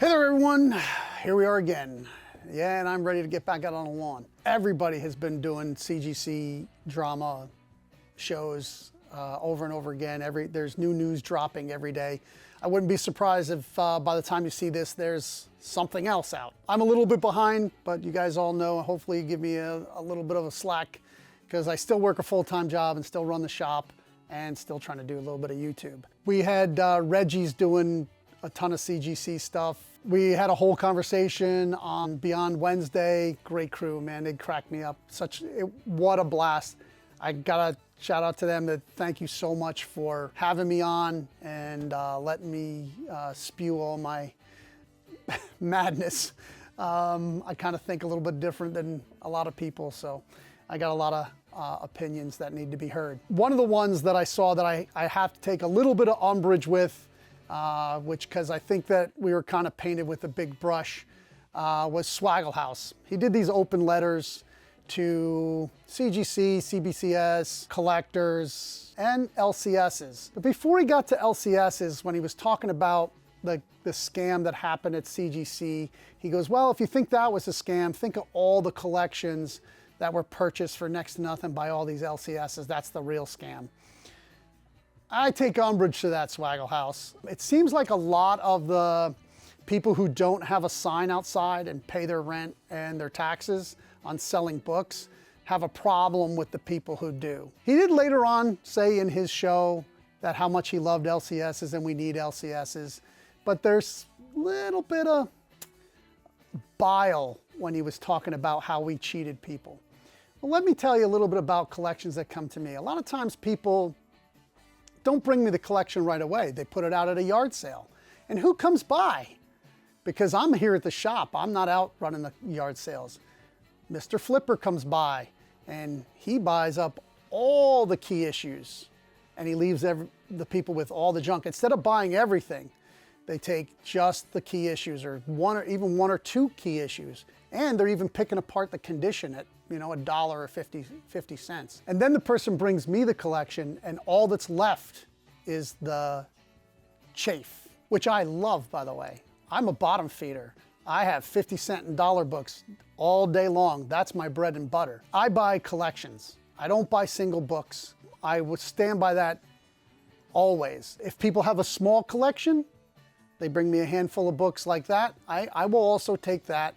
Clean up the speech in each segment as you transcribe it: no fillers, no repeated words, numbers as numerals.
Hey there everyone, here we are again. Yeah, and I'm ready to get back out on the lawn. Everybody has been doing CGC drama shows over and over again. There's new news dropping every day. I wouldn't be surprised if by the time you see this, there's something else out. I'm a little bit behind, but you guys all know, hopefully you give me a little bit of a slack because I still work a full-time job and still run the shop and still trying to do a little bit of YouTube. We had Reggie's doing a ton of CGC stuff. We had a whole conversation on Beyond Wednesday. Great crew, man, they cracked me up. What a blast. I gotta shout out to them. Thank you so much for having me on and letting me spew all my madness. I kind of think a little bit different than a lot of people, so I got a lot of opinions that need to be heard. One of the ones that I saw that I have to take a little bit of umbrage with, because I think that we were kind of painted with a big brush, was Swagglehaus. He did these open letters to CGC, CBCS, collectors, and LCSs. But before he got to LCSs, when he was talking about the scam that happened at CGC, he goes, well, if you think that was a scam, think of all the collections that were purchased for next to nothing by all these LCSs. That's the real scam. I take umbrage to that, Swagglehaus. It seems like a lot of the people who don't have a sign outside and pay their rent and their taxes on selling books have a problem with the people who do. He did later on say in his show that how much he loved LCSs and we need LCSs, but there's a little bit of bile when he was talking about how we cheated people. Well, let me tell you a little bit about collections that come to me. A lot of times people don't bring me the collection right away. They put it out at a yard sale. And who comes by? Because I'm here at the shop. I'm not out running the yard sales. Mr. Flipper comes by and he buys up all the key issues and he leaves the people with all the junk. Instead of buying everything, they take just the key issues or even one or two key issues. And they're even picking apart the condition at $1 or 50 cents. And then the person brings me the collection and all that's left is the chaff, which I love, by the way. I'm a bottom feeder. I have 50-cent and dollar books all day long. That's my bread and butter. I buy collections. I don't buy single books. I would stand by that always. If people have a small collection, they bring me a handful of books like that. I will also take that.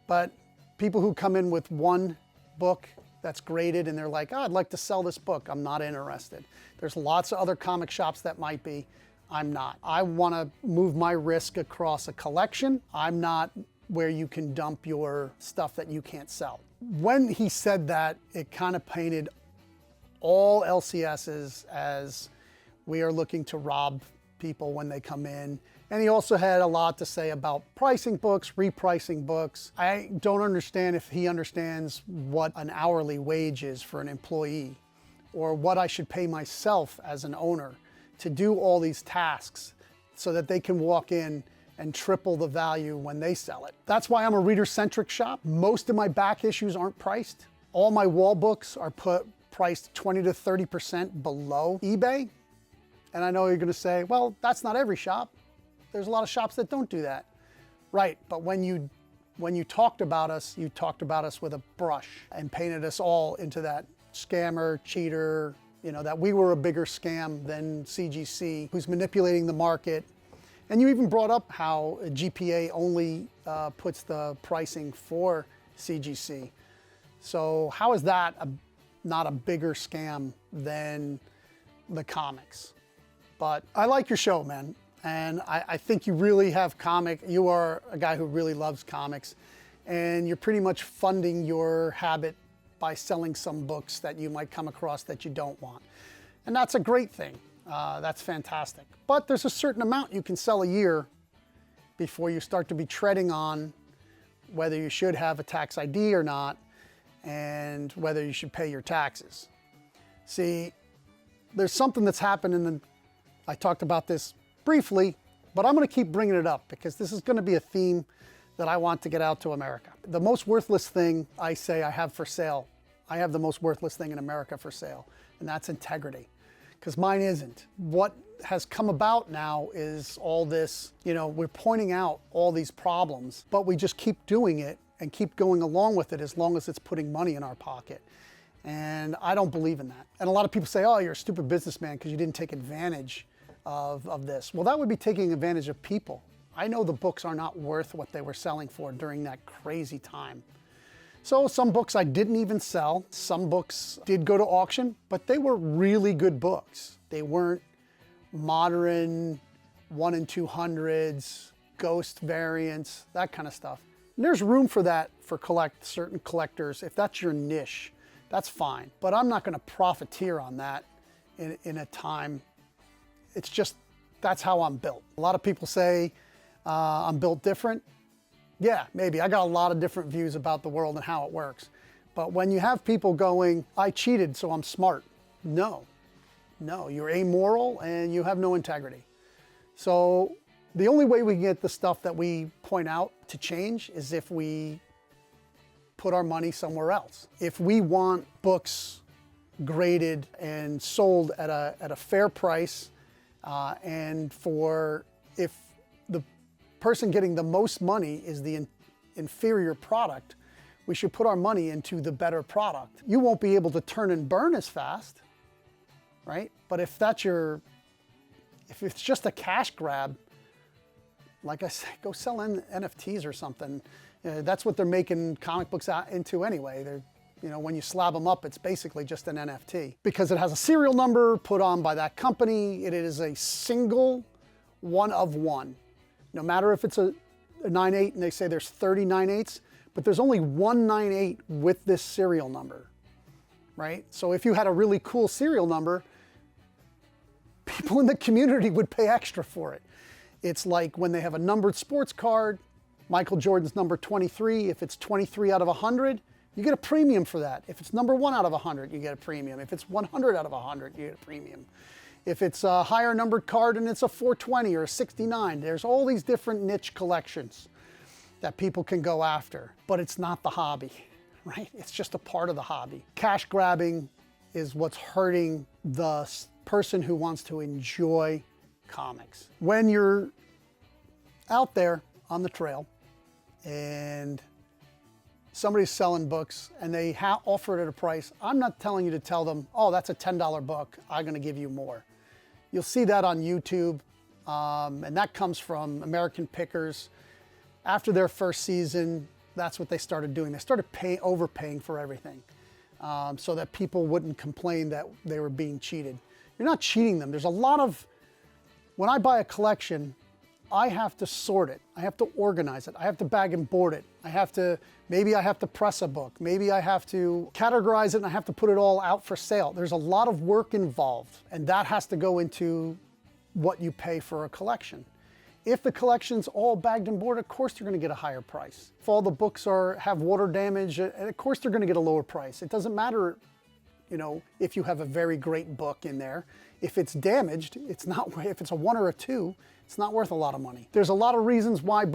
But people who come in with one book that's graded and they're like, oh, I'd like to sell this book, I'm not interested. There's lots of other comic shops that might be. I'm not. I want to move my risk across a collection. I'm not where you can dump your stuff that you can't sell. When he said that, it kind of painted all LCSs as we are looking to rob people when they come in. And he also had a lot to say about pricing books, repricing books. I don't understand if he understands what an hourly wage is for an employee or what I should pay myself as an owner to do all these tasks so that they can walk in and triple the value when they sell it. That's why I'm a reader-centric shop. Most of my back issues aren't priced. All my wall books are priced 20 to 30% below eBay. And I know you're gonna say, well, that's not every shop. There's a lot of shops that don't do that. Right, but when you talked about us, you talked about us with a brush and painted us all into that scammer, cheater, that we were a bigger scam than CGC, who's manipulating the market. And you even brought up how GPA only puts the pricing for CGC. So how is that not a bigger scam than the comics? But I like your show, man. And I think you really have you are a guy who really loves comics, and you're pretty much funding your habit by selling some books that you might come across that you don't want. And that's a great thing. That's fantastic. But there's a certain amount you can sell a year before you start to be treading on whether you should have a tax ID or not, and whether you should pay your taxes. See, there's something that's happened I talked about this briefly, but I'm going to keep bringing it up because this is going to be a theme that I want to get out to America. The most worthless thing I say I have for sale, I have the most worthless thing in America for sale, and that's integrity, because mine isn't. What has come about now is all this, we're pointing out all these problems, but we just keep doing it and keep going along with it as long as it's putting money in our pocket. And I don't believe in that. And a lot of people say, oh, you're a stupid businessman because you didn't take advantage of this. Well, that would be taking advantage of people. I know the books are not worth what they were selling for during that crazy time. So some books I didn't even sell. Some books did go to auction, but they were really good books. They weren't modern 1 in 200s, ghost variants, that kind of stuff. And there's room for that for certain collectors. If that's your niche, that's fine. But I'm not going to profiteer on that in a time. It's just, that's how I'm built. A lot of people say I'm built different. Yeah, maybe. I got a lot of different views about the world and how it works. But when you have people going, I cheated, so I'm smart. No, you're amoral and you have no integrity. So the only way we can get the stuff that we point out to change is if we put our money somewhere else. If we want books graded and sold at a fair price, and if the person getting the most money is the inferior product, we should put our money into the better product. You won't be able to turn and burn as fast, right? But if it's just a cash grab, like I said, go sell NFTs or something. That's what they're making comic books out into anyway. When you slab them up, it's basically just an NFT. Because it has a serial number put on by that company. It is a single one of one. No matter if it's a 9/8 and they say there's 30 9/8s, but there's only one 9/8 with this serial number, right? So if you had a really cool serial number, people in the community would pay extra for it. It's like when they have a numbered sports card, Michael Jordan's number 23, if it's 23 out of 100, you get a premium for that. If it's number 1 out of 100, you get a premium. If it's 100 out of 100, you get a premium. If it's a higher numbered card and it's a 420 or a 69, there's all these different niche collections that people can go after, but it's not the hobby, right? It's just a part of the hobby. Cash grabbing is what's hurting the person who wants to enjoy comics. When you're out there on the trail and somebody's selling books and they offer it at a price, I'm not telling you to tell them, oh, that's a $10 book, I'm gonna give you more. You'll see that on YouTube, and that comes from American Pickers. After their first season, that's what they started doing. They started overpaying for everything, so that people wouldn't complain that they were being cheated. You're not cheating them. There's a lot of, when I buy a collection, I have to sort it. I have to organize it. I have to bag and board it. Maybe I have to press a book. Maybe I have to categorize it and I have to put it all out for sale. There's a lot of work involved, and that has to go into what you pay for a collection. If the collection's all bagged and boarded, of course you're gonna get a higher price. If all the books have water damage, of course they're gonna get a lower price. It doesn't matter, if you have a very great book in there. If it's damaged, if it's a 1 or a 2, it's not worth a lot of money. There's a lot of reasons why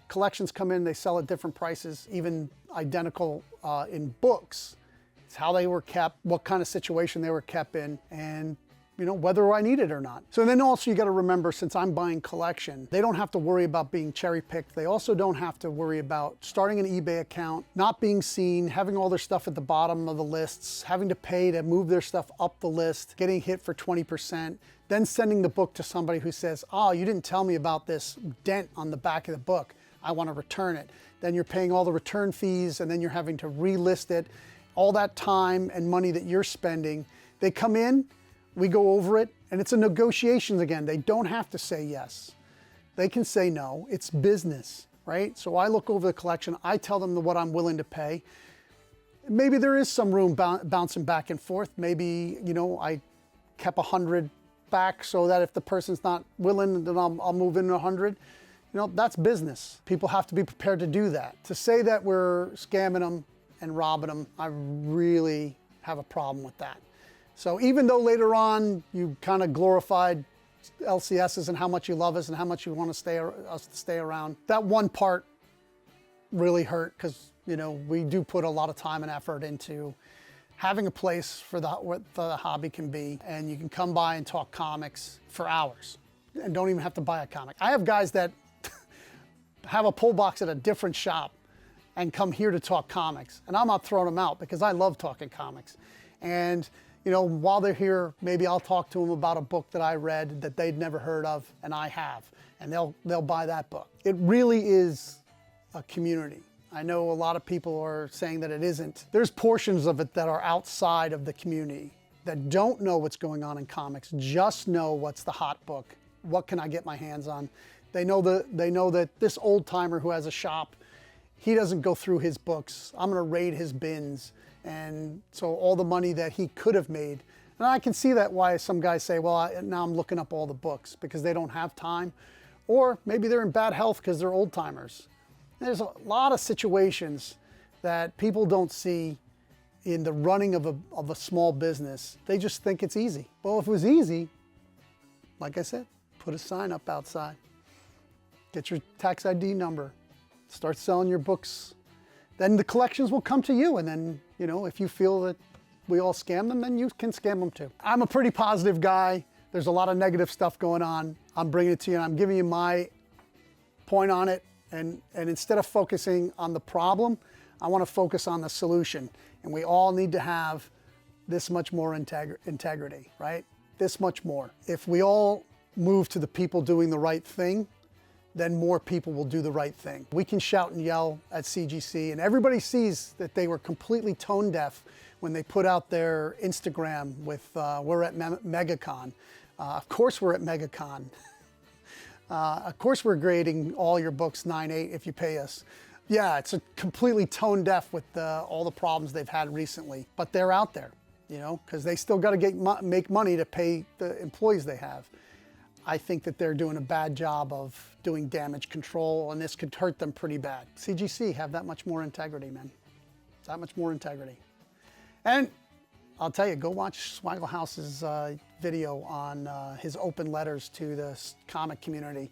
collections come in, they sell at different prices, even identical in books. It's how they were kept, what kind of situation they were kept in, and whether I need it or not. So then also you got to remember, since I'm buying collection, they don't have to worry about being cherry picked. They also don't have to worry about starting an eBay account, not being seen, having all their stuff at the bottom of the lists, having to pay to move their stuff up the list, getting hit for 20%, then sending the book to somebody who says, oh, you didn't tell me about this dent on the back of the book. I want to return it. Then you're paying all the return fees, and then you're having to relist it. All that time and money that you're spending. They come in, we go over it, and it's a negotiation again. They don't have to say yes. They can say no. It's business, right? So I look over the collection. I tell them what I'm willing to pay. Maybe there is some room bouncing back and forth. Maybe, I kept 100 back so that if the person's not willing, then I'll move in 100. That's business. People have to be prepared to do that. To say that we're scamming them and robbing them, I really have a problem with that. So even though later on you kind of glorified LCSs and how much you love us and how much you want us to stay around, that one part really hurt because we do put a lot of time and effort into having a place for what the hobby can be, and you can come by and talk comics for hours and don't even have to buy a comic. I have guys that have a pull box at a different shop and come here to talk comics, and I'm not throwing them out because I love talking comics. And you know, while they're here, maybe I'll talk to them about a book that I read that they'd never heard of, and I have, and they'll buy that book. It really is a community. I know a lot of people are saying that it isn't. There's portions of it that are outside of the community that don't know what's going on in comics, just know what's the hot book. What can I get my hands on? They know that this old timer who has a shop, he doesn't go through his books. I'm gonna raid his bins. And so all the money that he could have made, and I can see that why some guys say, well, now I'm looking up all the books because they don't have time, or maybe they're in bad health because they're old timers. There's a lot of situations that people don't see in the running of a small business. They just think it's easy. Well, if it was easy, like I said, put a sign up outside, get your tax ID number, start selling your books. Then the collections will come to you, and then, you know, if you feel that we all scam them, then you can scam them too. I'm a pretty positive guy. There's a lot of negative stuff going on. I'm bringing it to you, and I'm giving you my point on it. And instead of focusing on the problem, I want to focus on the solution. And we all need to have this much more integrity, right? This much more. If we all move to the people doing the right thing, then more people will do the right thing. We can shout and yell at CGC, and everybody sees that they were completely tone deaf when they put out their Instagram with, we're at MegaCon. Of course we're at MegaCon. Of course we're grading all your books 9.8 if you pay us. Yeah, it's a completely tone deaf with all the problems they've had recently, but they're out there, you know, because they still got to make money to pay the employees they have. I think that they're doing a bad job of doing damage control, and this could hurt them pretty bad. CGC have that much more integrity, man. That much more integrity. And I'll tell you, go watch Swagglehaus's video on his open letters to the comic community,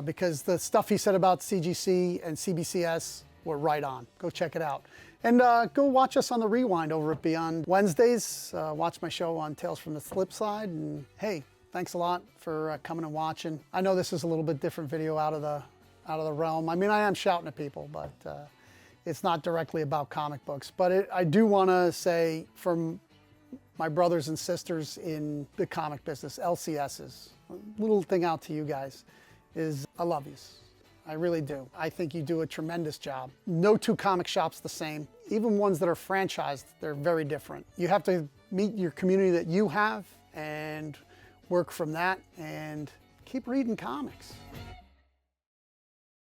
because the stuff he said about CGC and CBCS were right on. Go check it out. And go watch us on the Rewind over at Beyond Wednesdays. Watch my show on Tales from the Flip Side, and hey, thanks a lot for coming and watching. I know this is a little bit different video out of the realm. I mean, I am shouting at people, but it's not directly about comic books. But I do want to say, from my brothers and sisters in the comic business, LCSs, a little thing out to you guys is I love you. I really do. I think you do a tremendous job. No two comic shops the same. Even ones that are franchised, they're very different. You have to meet your community that you have and work from that and keep reading comics.